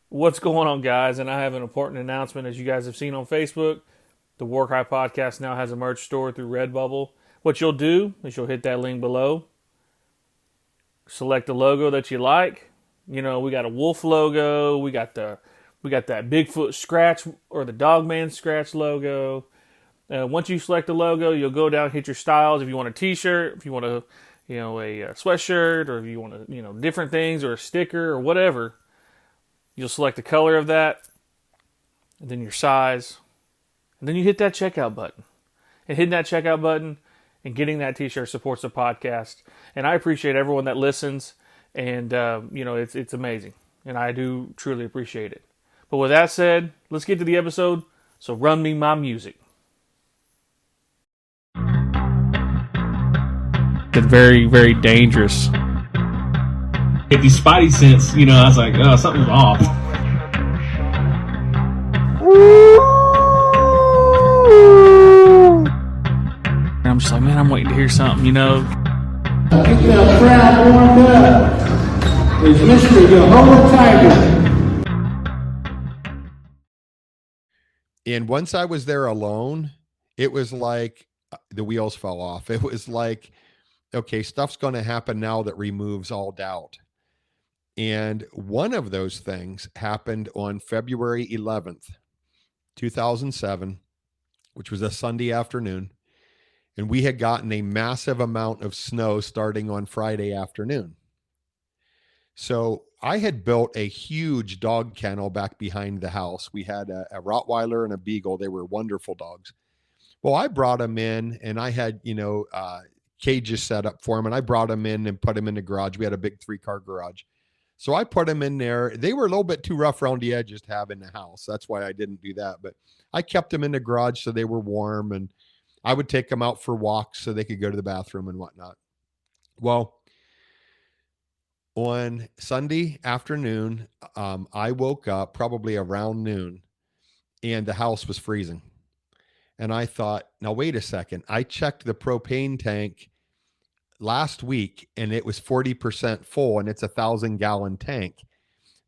What's going on, guys? And I have an important announcement. As you guys have seen on Facebook, the War Cry podcast now has a merch store through Redbubble. What you'll do is you'll hit that link below, select the logo that you like. You know, we got a wolf logo, we got that Bigfoot scratch or the Dogman scratch logo. Once you select the logo, you'll go down, hit your styles. If you want a T-shirt, if you want a sweatshirt, or if you want different things, or a sticker or whatever, you'll select the color of that, and then your size, and then you hit that checkout button. And hitting that checkout button and getting that T-shirt supports the podcast. And I appreciate everyone that listens, and it's amazing, and I do truly appreciate it. But with that said, let's get to the episode. So run me my music. It's very, very dangerous. Get these spidey sense, I was like, oh, something's off. And I'm just like, man, I'm waiting to hear something, Keep that crowd warmed up. There's Mr. Jehovah Tiger. And once I was there alone, it was like the wheels fell off. It was like, okay, stuff's going to happen now that removes all doubt. And one of those things happened on February 11th, 2007, which was a Sunday afternoon. And we had gotten a massive amount of snow starting on Friday afternoon. So I had built a huge dog kennel back behind the house. We had a Rottweiler and a Beagle. They were wonderful dogs. Well, I brought them in, and I had, cages set up for them. And I brought them in and put them in the garage. We had a big 3-car garage. So I put them in there. They were a little bit too rough around the edges to have in the house. That's why I didn't do that. But I kept them in the garage so they were warm, and I would take them out for walks so they could go to the bathroom and whatnot. Well, on Sunday afternoon, I woke up probably around noon, and the house was freezing. And I thought, now wait a second. I checked the propane tank last week, and it was 40% full, and it's a 1,000-gallon tank.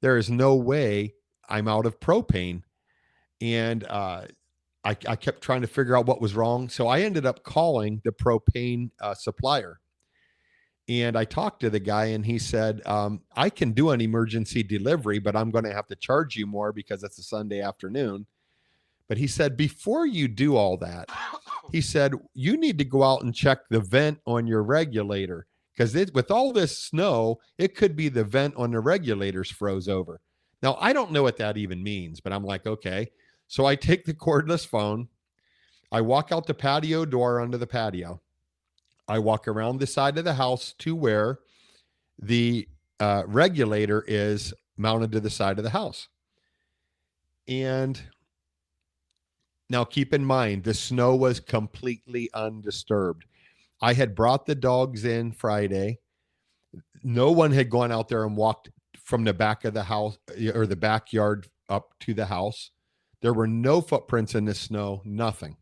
There is no way I'm out of propane. And I kept trying to figure out what was wrong. So I ended up calling the propane supplier. And I talked to the guy, and he said, I can do an emergency delivery, but I'm going to have to charge you more because it's a Sunday afternoon. But he said, before you do all that, he said, you need to go out and check the vent on your regulator, because with all this snow, it could be the vent on the regulators froze over. Now, I don't know what that even means, but I'm like, okay. So I take the cordless phone. I walk out the patio door under the patio. I walk around the side of the house to where the regulator is mounted to the side of the house. And now keep in mind, the snow was completely undisturbed. I had brought the dogs in Friday. No one had gone out there and walked from the back of the house or the backyard up to the house. There were no footprints in the snow, nothing.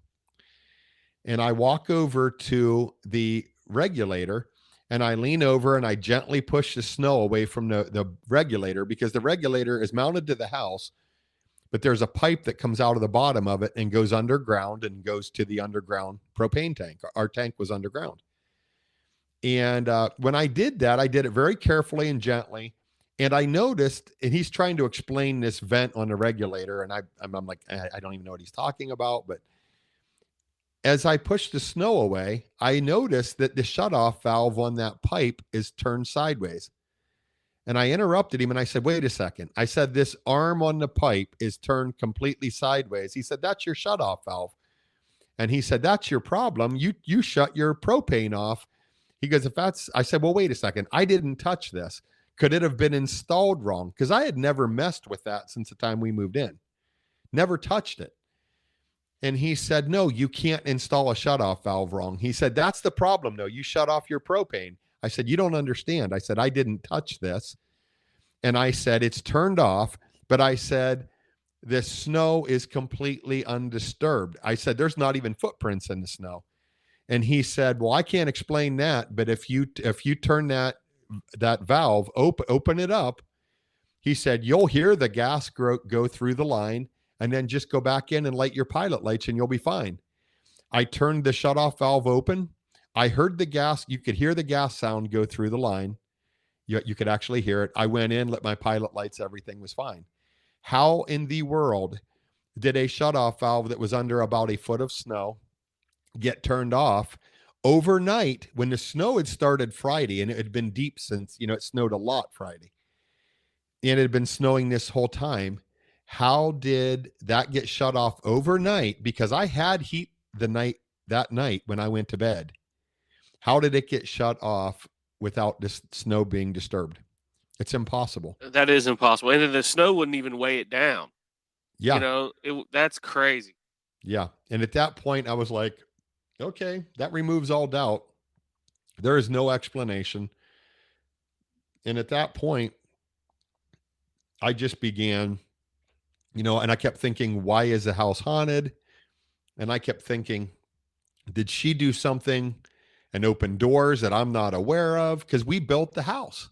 And I walk over to the regulator, and I lean over and I gently push the snow away from the regulator, because the regulator is mounted to the house, but there's a pipe that comes out of the bottom of it and goes underground and goes to the underground propane tank. Our tank was underground. And when I did that, I did it very carefully and gently. And I noticed, and he's trying to explain this vent on the regulator, and I'm like, I don't even know what he's talking about. But as I pushed the snow away, I noticed that the shutoff valve on that pipe is turned sideways. And I interrupted him, and I said, wait a second. I said, this arm on the pipe is turned completely sideways. He said, that's your shutoff valve. And he said, that's your problem. You shut your propane off. He goes, I said, well, wait a second. I didn't touch this. Could it have been installed wrong? Because I had never messed with that since the time we moved in. Never touched it. And he said, no, you can't install a shutoff valve wrong. He said, that's the problem, though. You shut off your propane. I said, you don't understand. I said, I didn't touch this. And I said, it's turned off. But I said, the snow is completely undisturbed. I said, there's not even footprints in the snow. And he said, well, I can't explain that. But if you turn that valve, open it up, He said, you'll hear the gas go through the line and then just go back in and light your pilot lights and you'll be fine. I turned the shutoff valve open. I heard the gas. You could hear the gas sound go through the line. You could actually hear it. I went in, lit my pilot lights. Everything was fine. How in the world did a shutoff valve that was under about a foot of snow get turned off overnight when the snow had started Friday and it had been deep since, it snowed a lot Friday and it had been snowing this whole time? How did that get shut off overnight? Because I had heat that night when I went to bed. How did it get shut off without this snow being disturbed? It's impossible. That is impossible. And then the snow wouldn't even weigh it down. Yeah. That's crazy. Yeah. And at that point I was like, okay, that removes all doubt. There is no explanation. And at that point, I just began, and I kept thinking, why is the house haunted? And I kept thinking, did she do something and open doors that I'm not aware of? Because we built the house.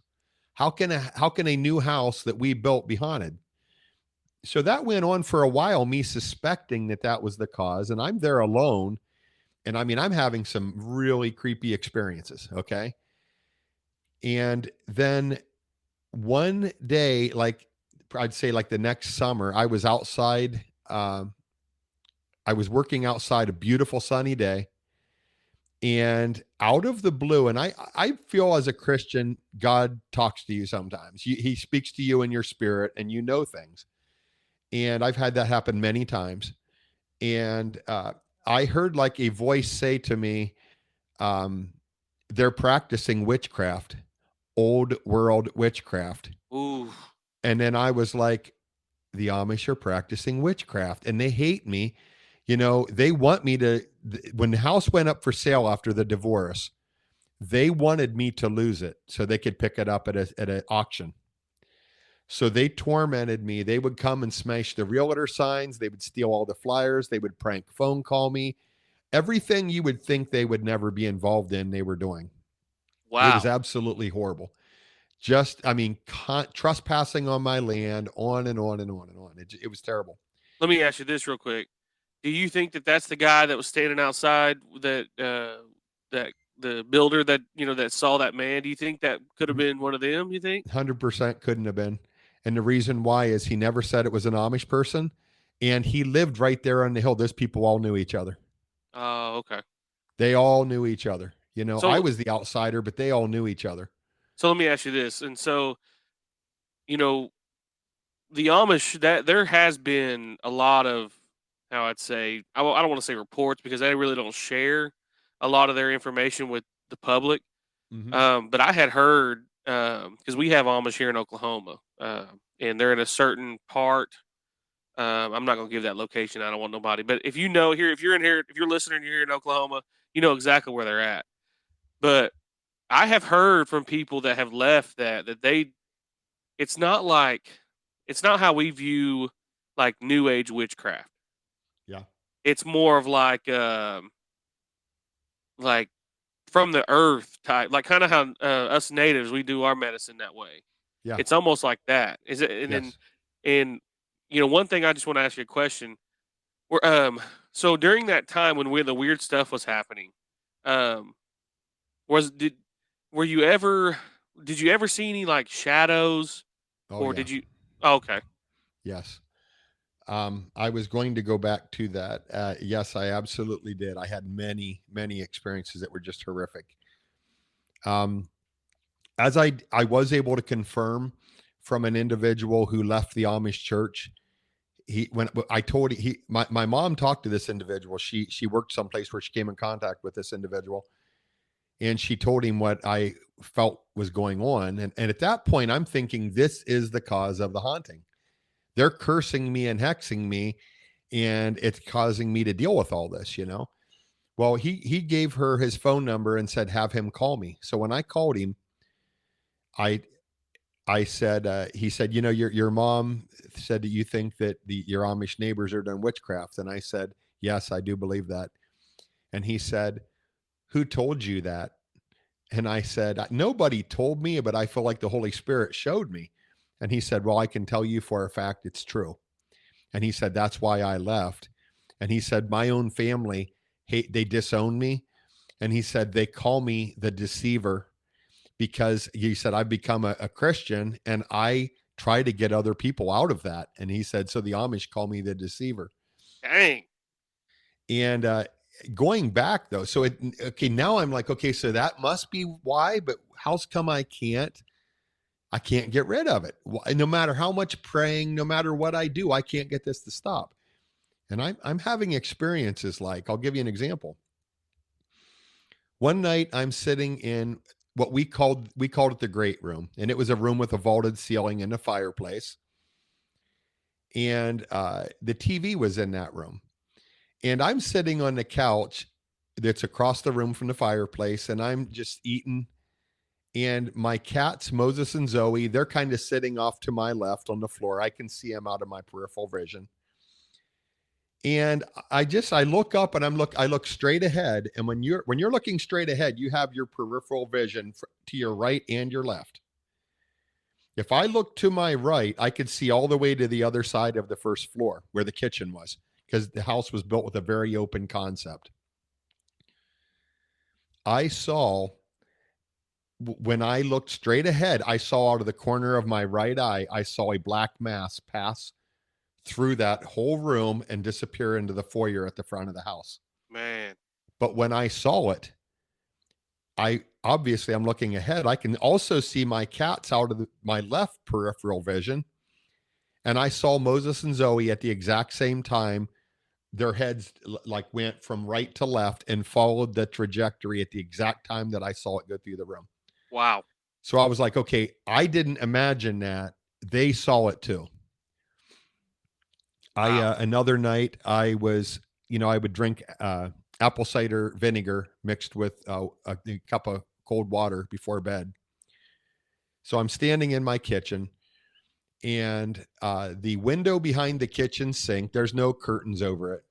How can a new house that we built be haunted? So that went on for a while, me suspecting that was the cause. And I'm there alone. And I mean, I'm having some really creepy experiences. Okay. And then one day, like I'd say like the next summer, I was outside. I was working outside, a beautiful sunny day. And out of the blue, and I feel as a Christian, God talks to you sometimes. He speaks to you in your spirit and things. And I've had that happen many times. And I heard like a voice say to me, they're practicing witchcraft, old world witchcraft. Ooh. And then I was like, the Amish are practicing witchcraft and they hate me. They want me to, when the house went up for sale after the divorce, they wanted me to lose it so they could pick it up at an auction. So they tormented me. They would come and smash the realtor signs. They would steal all the flyers. They would prank phone call me. Everything you would think they would never be involved in, they were doing. Wow. It was absolutely horrible. Trespassing on my land, on and on and on and on. It was terrible. Let me ask you this real quick. Do you think that that's the guy that was standing outside that the builder that that saw that man? Do you think that could have been one of them? You think? 100% couldn't have been. And the reason why is he never said it was an Amish person, and he lived right there on the hill. Those people all knew each other. Oh, okay. They all knew each other. So, I was the outsider, but they all knew each other. So let me ask you this. And so, the Amish, that there has been a lot of, how I'd say, I don't want to say reports because they really don't share a lot of their information with the public. Mm-hmm. But I had heard, because we have Amish here in Oklahoma, and they're in a certain part. I'm not going to give that location. I don't want nobody. But if if you're in here, if you're listening, you're here in Oklahoma, you know exactly where they're at. But I have heard from people that have left that it's not how we view like New Age witchcraft. Yeah. It's more of like from the earth type, like kind of how us natives, we do our medicine that way. Yeah. It's almost like that. Is it? And yes. then, one thing I just want to ask you a question. So during that time when the weird stuff was happening, did you ever see any like shadows, or yeah. did you? Oh, okay. Yes. I was going to go back to that. Yes, I absolutely did. I had many, many experiences that were just horrific. As I was able to confirm from an individual who left the Amish church, my mom talked to this individual. She worked someplace where she came in contact with this individual, and she told him what I felt was going on. And at that point, I'm thinking, this is the cause of the haunting. They're cursing me and hexing me, and it's causing me to deal with all this, Well, he gave her his phone number and said, have him call me. So when I called him, I said, he said, your mom said that you think that your Amish neighbors are doing witchcraft. And I said, yes, I do believe that. And he said, who told you that? And I said, nobody told me, but I feel like the Holy Spirit showed me. And he said, well, I can tell you for a fact it's true. And he said, that's why I left. And he said, my own family, they disown me. And he said, they call me the deceiver because he said, I've become a Christian and I try to get other people out of that. And he said, so the Amish call me the deceiver. Dang. And going back though, so okay, now I'm like, okay, so that must be why, but how's come I can't get rid of it? No matter how much praying, no matter what I do, I can't get this to stop. And I'm having experiences like, I'll give you an example. One night I'm sitting in what we called it the great room, and it was a room with a vaulted ceiling and a fireplace. And the TV was in that room. And I'm sitting on the couch that's across the room from the fireplace, and I'm just eating. And my cats, Moses and Zoe, they're kind of sitting off to my left on the floor. I can see them out of my peripheral vision. And I look up and I look straight ahead. And when you're looking straight ahead, you have your peripheral vision to your right and your left. If I look to my right, I could see all the way to the other side of the first floor where the kitchen was, because the house was built with a very open concept. I saw, when I looked straight ahead, I saw out of the corner of my right eye, I saw a black mass pass through that whole room and disappear into the foyer at the front of the house. Man. But when I saw it, I'm looking ahead. I can also see my cats out of my left peripheral vision. And I saw Moses and Zoe at the exact same time. Their heads like went from right to left and followed the trajectory at the exact time that I saw it go through the room. Wow. So I was like, okay, I didn't imagine that. They saw it too. Wow. Another night I was, I would drink apple cider vinegar mixed with a cup of cold water before bed. So I'm standing in my kitchen, and the window behind the kitchen sink, there's no curtains over it.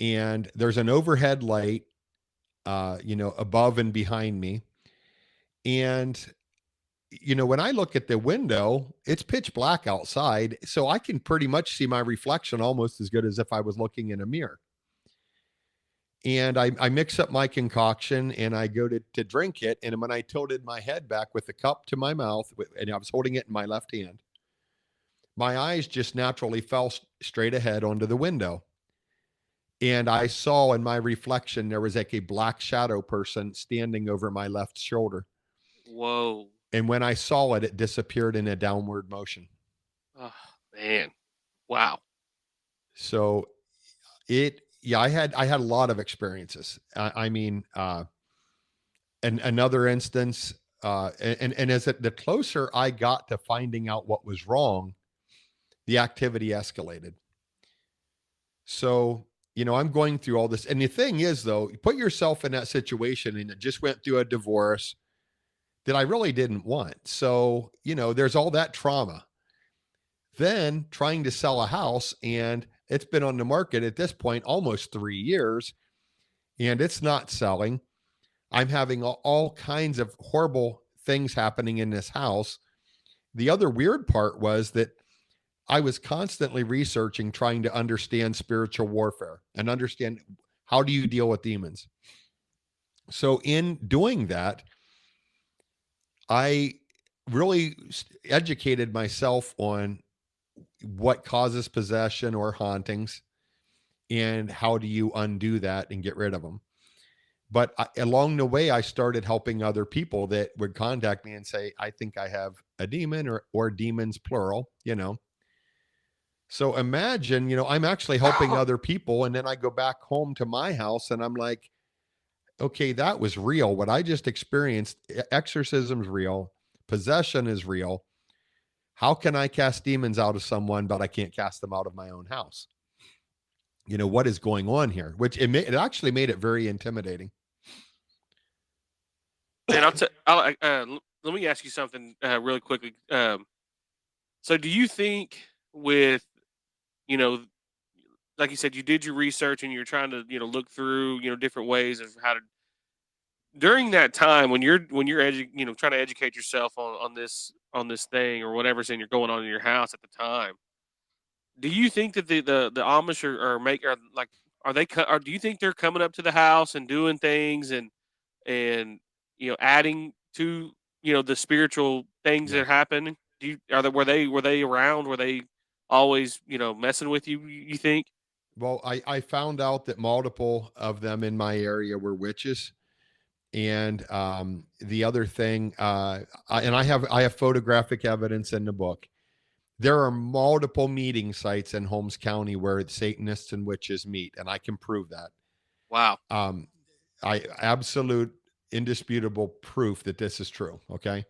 And there's an overhead light, above and behind me. And when I look at the window, it's pitch black outside. So I can pretty much see my reflection almost as good as if I was looking in a mirror. And I mix up my concoction and I go to drink it. And when I tilted my head back with the cup to my mouth, and I was holding it in my left hand, my eyes just naturally fell straight ahead onto the window. And I saw in my reflection, there was like a black shadow person standing over my left shoulder. Whoa. And when I saw it, it disappeared in a downward motion. Oh, man. Wow. So I had a lot of experiences. And another instance, and as the closer I got to finding out what was wrong, the activity escalated. So, I'm going through all this. And the thing is, though, you put yourself in that situation and it just went through a divorce that I really didn't want. So, there's all that trauma. Then trying to sell a house, and it's been on the market at this point almost 3 years, and it's not selling. I'm having all kinds of horrible things happening in this house. The other weird part was that I was constantly researching, trying to understand spiritual warfare and understand how do you deal with demons. So in doing that, I really educated myself on what causes possession or hauntings and how do you undo that and get rid of them. But along the way, I started helping other people that would contact me and say, I think I have a demon or demons, plural, So imagine, I'm actually helping other people. And then I go back home to my house and I'm like, okay, that was real. What I just experienced, exorcism's real. Possession is real. How can I cast demons out of someone, but I can't cast them out of my own house? What is going on here? Which it actually made it very intimidating. And let me ask you something really quickly. So do you think with, like you said, you did your research and you're trying to, look through, different ways of how to during that time when you're trying to educate yourself on this thing or whatever's in your going on in your house at the time, do you think that the Amish are like are do you think they're coming up to the house and doing things and adding to the spiritual things Yeah. that happen? Were they around? Were they always messing with you? You think? Well, I found out that multiple of them in my area were witches. And the other thing, and I have photographic evidence in the book. There are multiple meeting sites in Holmes County where Satanists and witches meet, and I can prove that. Wow. Um, I absolute indisputable proof that this is true. Okay.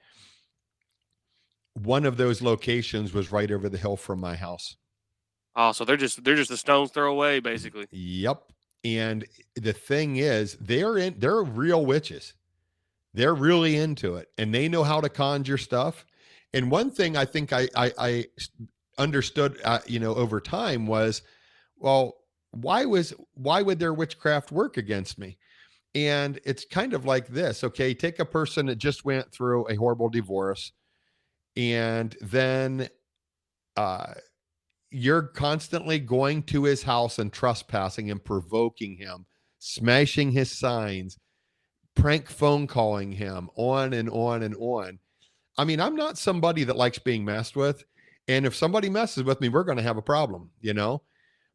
One of those locations was right over the hill from my house. Oh, so they're just a stone's throw away, basically. Yep. And the thing is, they're real witches. They're really into it and they know how to conjure stuff. And one thing I think I understood, over time was, well, why would their witchcraft work against me? And it's kind of like this. Okay. Take a person that just went through a horrible divorce and then, uh, you're constantly going to his house and trespassing and provoking him, smashing his signs, prank phone calling him, on and on and on. I mean, I'm not somebody that likes being messed with. And if somebody messes with me, we're going to have a problem,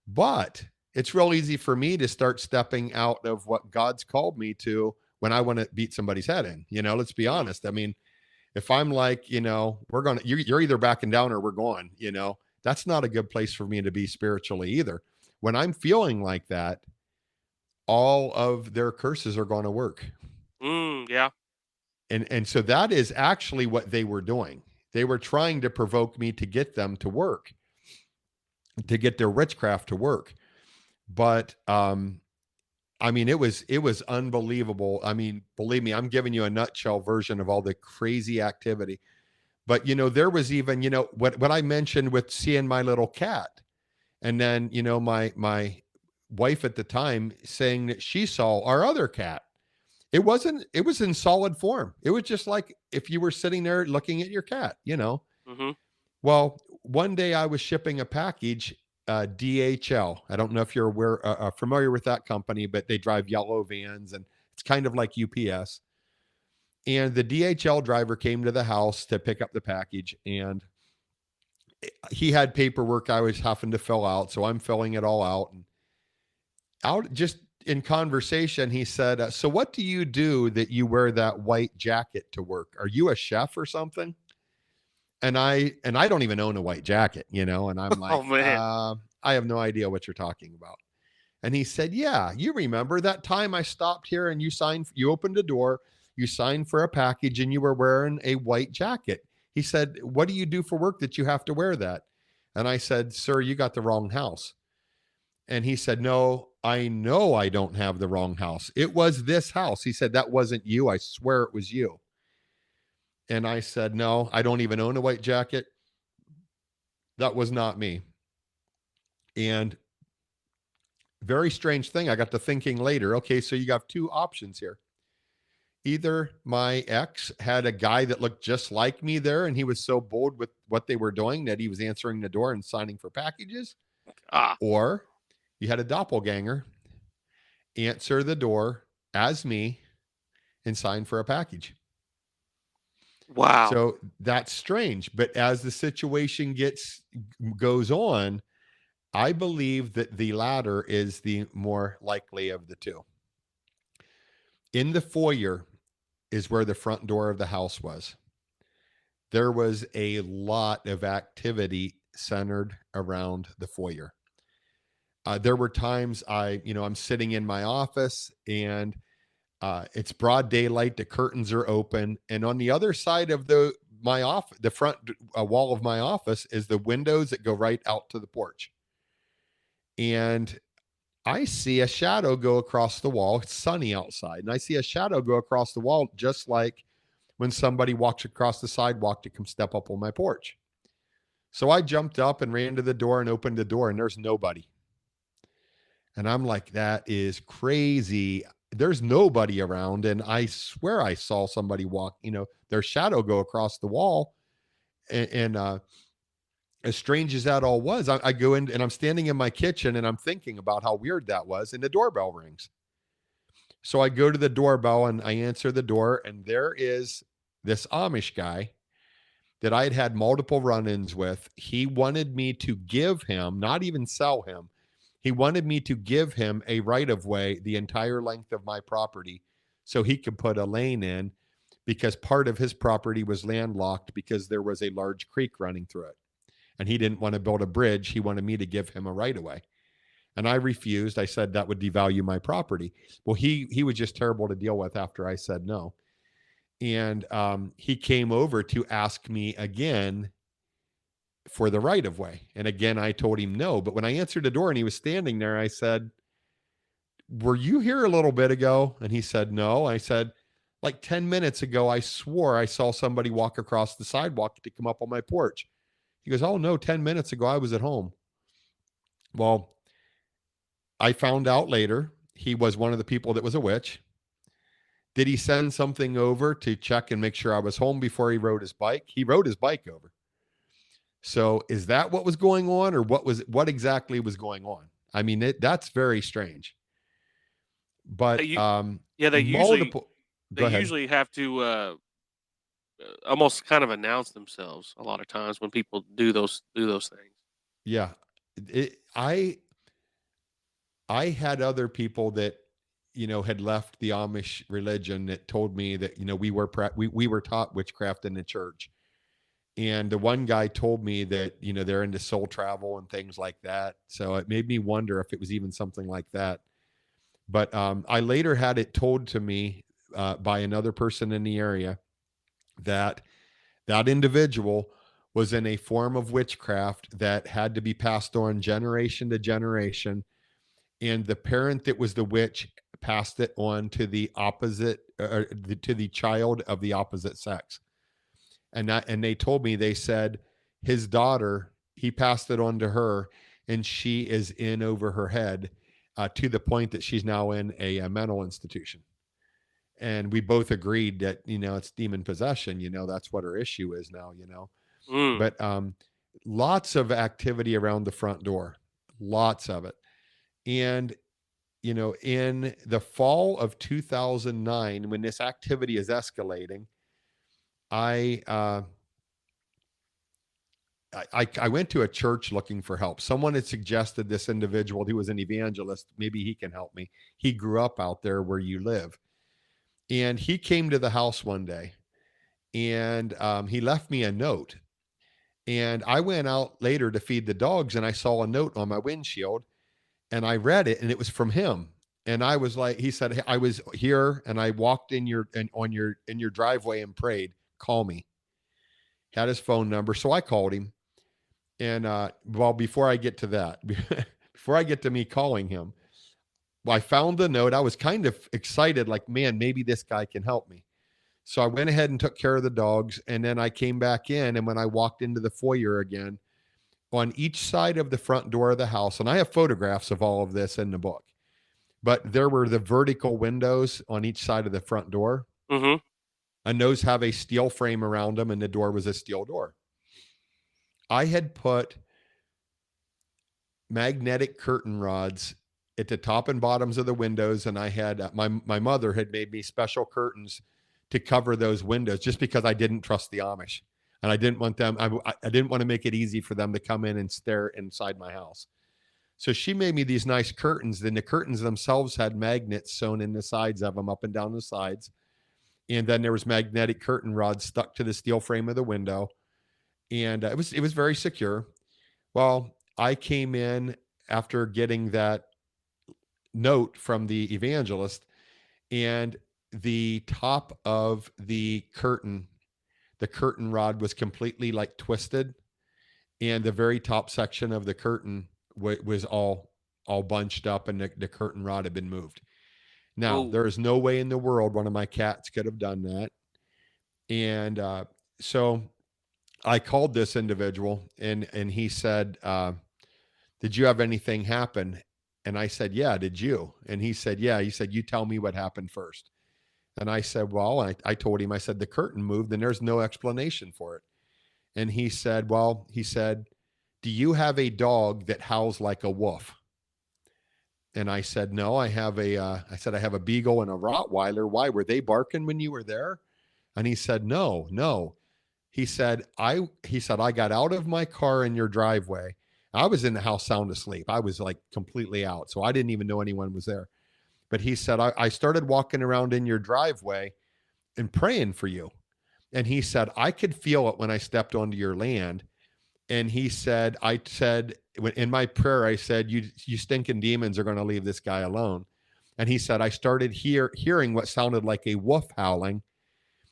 But it's real easy for me to start stepping out of what God's called me to when I want to beat somebody's head in. Let's be Mm. honest. I mean, if I'm like, you're either backing down or we're going, that's not a good place for me to be spiritually either. When I'm feeling like that, all of their curses are going to work. Yeah. And so that is actually what they were doing. They were trying to provoke me to get them to work, to get their witchcraft to work. But I mean, it was unbelievable. I mean, believe me, I'm giving you a nutshell version of all the crazy activity. But there was even, what I mentioned with seeing my little cat. And then, my wife at the time saying that she saw our other cat. It was in solid form. It was just like if you were sitting there looking at your cat. Mm-hmm. Well, one day I was shipping a package, DHL. I don't know if you're familiar with that company, but they drive yellow vans and it's kind of like UPS. And the DHL driver came to the house to pick up the package and he had paperwork I was having to fill out. So I'm filling it all out and just in conversation, he said, so what do you do that you wear that white jacket to work? Are you a chef or something? And I don't even own a white jacket, and I'm like, Oh man. I have no idea what you're talking about. And he said, yeah, you remember that time I stopped here and you opened a door, you signed for a package and you were wearing a white jacket. He said, what do you do for work that you have to wear that? And I said, sir, you got the wrong house. And he said, no, I know I don't have the wrong house. It was this house. He said, that wasn't you. I swear it was you. And I said, no, I don't even own a white jacket. That was not me. And very strange thing. I got to thinking later, okay, so you got two options here. Either my ex had a guy that looked just like me there, and he was so bold with what they were doing that he was answering the door and signing for packages, Ah. or you had a doppelganger answer the door as me and sign for a package. Wow. So that's strange. But as the situation goes on, I believe that the latter is the more likely of the two. In the foyer is where the front door of the house was. There was a lot of activity centered around the foyer. There were times I'm sitting in my office and it's broad daylight. The curtains are open, and on the other side of the front wall of my office is the windows that go right out to the porch. And I see a shadow go across the wall. It's sunny outside, and I see a shadow go across the wall, just like when somebody walks across the sidewalk to come step up on my porch. So I jumped up and ran to the door and opened the door, and there's nobody. And I'm like, that is crazy. there's nobody around. And I swear I saw somebody walk, their shadow go across the wall. And as strange as that all was, I go in and I'm standing in my kitchen and I'm thinking about how weird that was. And the doorbell rings. So I go to the doorbell and I answer the door, and there is this Amish guy that I had multiple run-ins with. He wanted me to give him, not even sell him, he wanted me to give him a right-of-way the entire length of my property so he could put a lane in, because part of his property was landlocked because there was a large creek running through it. And he didn't want to build a bridge. He wanted me to give him a right-of-way. And I refused. I said that would devalue my property. Well, he was just terrible to deal with after I said no. And he came over to ask me again for the right of way. And again, I told him no. But when I answered the door and he was standing there, I said, "Were you here a little bit ago?" And he said, "No." I said, "Like 10 minutes ago, I swore I saw somebody walk across the sidewalk to come up on my porch." He goes, "Oh, no, 10 minutes ago, I was at home." Well, I found out later he was one of the people that was a witch. Did he send something over to check and make sure I was home before he rode his bike? He rode his bike over. So is that what was going on, or what exactly was going on? I mean, that's very strange. But They multiple. Go ahead. usually have to almost kind of announce themselves a lot of times when people do those things. Yeah, I had other people that had left the Amish religion that told me that we were taught witchcraft in the church. And the one guy told me that they're into soul travel and things like that. So it made me wonder if it was even something like that. But I later had it told to me by another person in the area that individual was in a form of witchcraft that had to be passed on generation to generation. And the parent that was the witch passed it on to the opposite, to the child of the opposite sex. And they told me, they said his daughter, he passed it on to her, and she is in over her head to the point that she's now in a mental institution. And we both agreed that, it's demon possession, that's what her issue is now, Mm. But lots of activity around the front door, lots of it. And, in the fall of 2009, when this activity is escalating, I went to a church looking for help. Someone had suggested this individual who was an evangelist. Maybe he can help me. He grew up out there where you live. And he came to the house one day, and he left me a note. And I went out later to feed the dogs, and I saw a note on my windshield, and I read it, and it was from him. And I was like, he said, "Hey, I was here and I walked in your driveway and prayed. Call me." Had his phone number. So I called him. And before I get to that, before I get to me calling him, I found the note. I was kind of excited, like, man, maybe this guy can help me. So I went ahead and took care of the dogs. And then I came back in. And when I walked into the foyer again, on each side of the front door of the house, and I have photographs of all of this in the book, but there were the vertical windows on each side of the front door. Mm-hmm. And those have a steel frame around them, and the door was a steel door. I had put magnetic curtain rods at the top and bottoms of the windows, and I had my mother had made me special curtains to cover those windows, just because I didn't trust the Amish, and I didn't want them. I didn't want to make it easy for them to come in and stare inside my house. So she made me these nice curtains. Then the curtains themselves had magnets sewn in the sides of them, up and down the sides. And then there was magnetic curtain rods stuck to the steel frame of the window. And it was very secure. Well, I came in after getting that note from the evangelist, and the top of the curtain rod was completely like twisted. And the very top section of the curtain was all bunched up, and the curtain rod had been moved. Now, there is no way in the world one of my cats could have done that. And so I called this individual, and he said, "Did you have anything happen?" And I said, yeah, did you? And he said, yeah. He said, you tell me what happened first. And I said, well, I told him, I said, the curtain moved and there's no explanation for it. And he said, do you have a dog that howls like a wolf? And I said, no, I have I have a beagle and a Rottweiler. Why, were they barking when you were there? And he said, no. He said, I got out of my car in your driveway. I was in the house sound asleep. I was like completely out. So I didn't even know anyone was there. But he said, I started walking around in your driveway and praying for you. And he said, I could feel it when I stepped onto your land. And he said, I said, in my prayer, I said, you stinking demons are going to leave this guy alone. And he said, I started hearing what sounded like a wolf howling.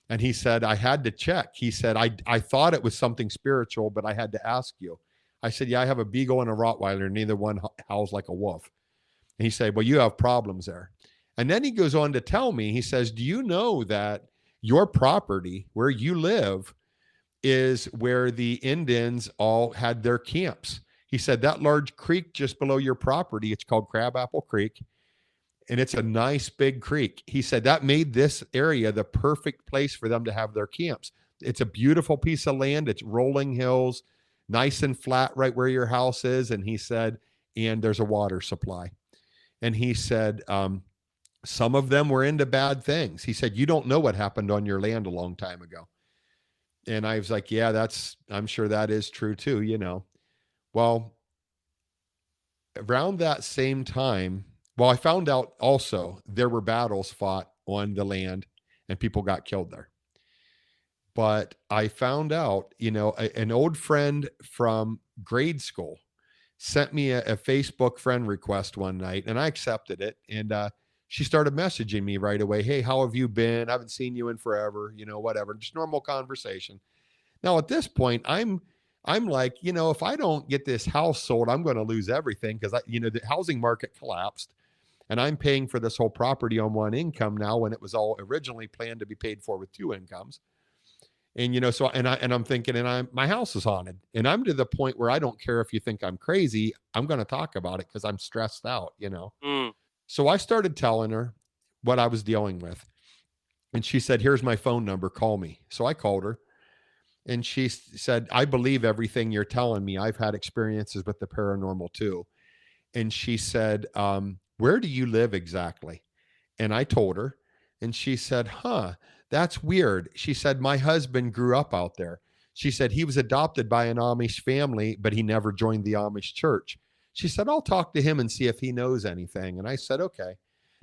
And he said, I had to check. He said, I thought it was something spiritual, but I had to ask you. I said, yeah, I have a beagle and a Rottweiler. Neither one howls like a wolf. And he said, well, you have problems there. And then he goes on to tell me, he says, do you know that your property where you live is where the Indians all had their camps? He said, that large creek just below your property, it's called Crabapple Creek. And it's a nice big creek. He said that made this area the perfect place for them to have their camps. It's a beautiful piece of land. It's rolling hills, nice and flat right where your house is. And he said, and there's a water supply. And he said, some of them were into bad things. He said, you don't know what happened on your land a long time ago. And I was like, yeah, I'm sure that is true too, you know. Well, around that same time, I found out also there were battles fought on the land and people got killed there. But I found out, you know, an old friend from grade school sent me a Facebook friend request one night and I accepted it. And she started messaging me right away. Hey, how have you been? I haven't seen you in forever, you know, whatever, just normal conversation. Now at this point, I'm like, you know, if I don't get this house sold, I'm going to lose everything because the housing market collapsed. And I'm paying for this whole property on one income now when it was all originally planned to be paid for with two incomes. And, you know, so, I'm thinking, my house is haunted and I'm to the point where I don't care if you think I'm crazy. I'm going to talk about it because I'm stressed out, you know? So I started telling her what I was dealing with. And she said, here's my phone number. Call me. So I called her and she said, I believe everything you're telling me. I've had experiences with the paranormal too. And she said, where do you live exactly? And I told her, and she said, that's weird. She said, my husband grew up out there. She said, he was adopted by an Amish family, but he never joined the Amish church. She said, I'll talk to him and see if he knows anything. And I said, okay.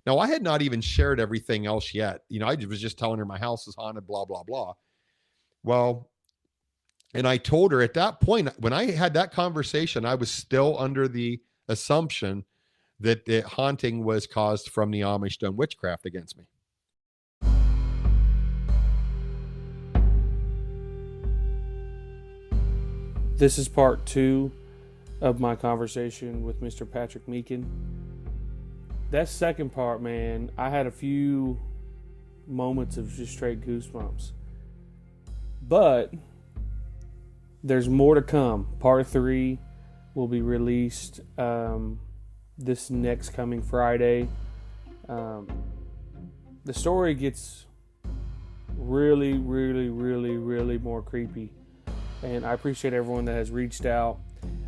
Now I had not even shared everything else yet. You know, I was just telling her my house is haunted, blah, blah, blah. Well, and I told her at that point, when I had that conversation, I was still under the assumption that the haunting was caused from the Amish done witchcraft against me. This is part 2 of my conversation with Mr. Patrick Meechan. That second part, man, I had a few moments of just straight goosebumps. But there's more to come. Part 3 will be released this next coming Friday. The story gets really, really, really, really more creepy. And I appreciate everyone that has reached out.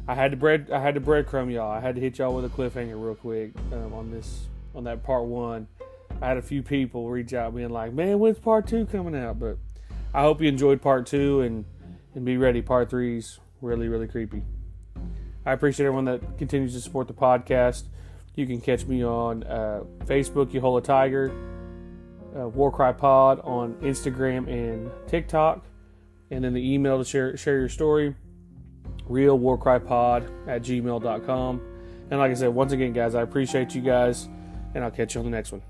I had to breadcrumb y'all. I had to hit y'all with a cliffhanger real quick on that part 1. I had a few people reach out being like, man, when's part 2 coming out? But I hope you enjoyed part 2 and be ready. Part 3's really, really creepy. I appreciate everyone that continues to support the podcast. You can catch me on Facebook, Yehola Tiger, Warcry Pod on Instagram and TikTok. And then the email to share your story, realwarcrypod@gmail.com. And like I said, once again, guys, I appreciate you guys, and I'll catch you on the next one.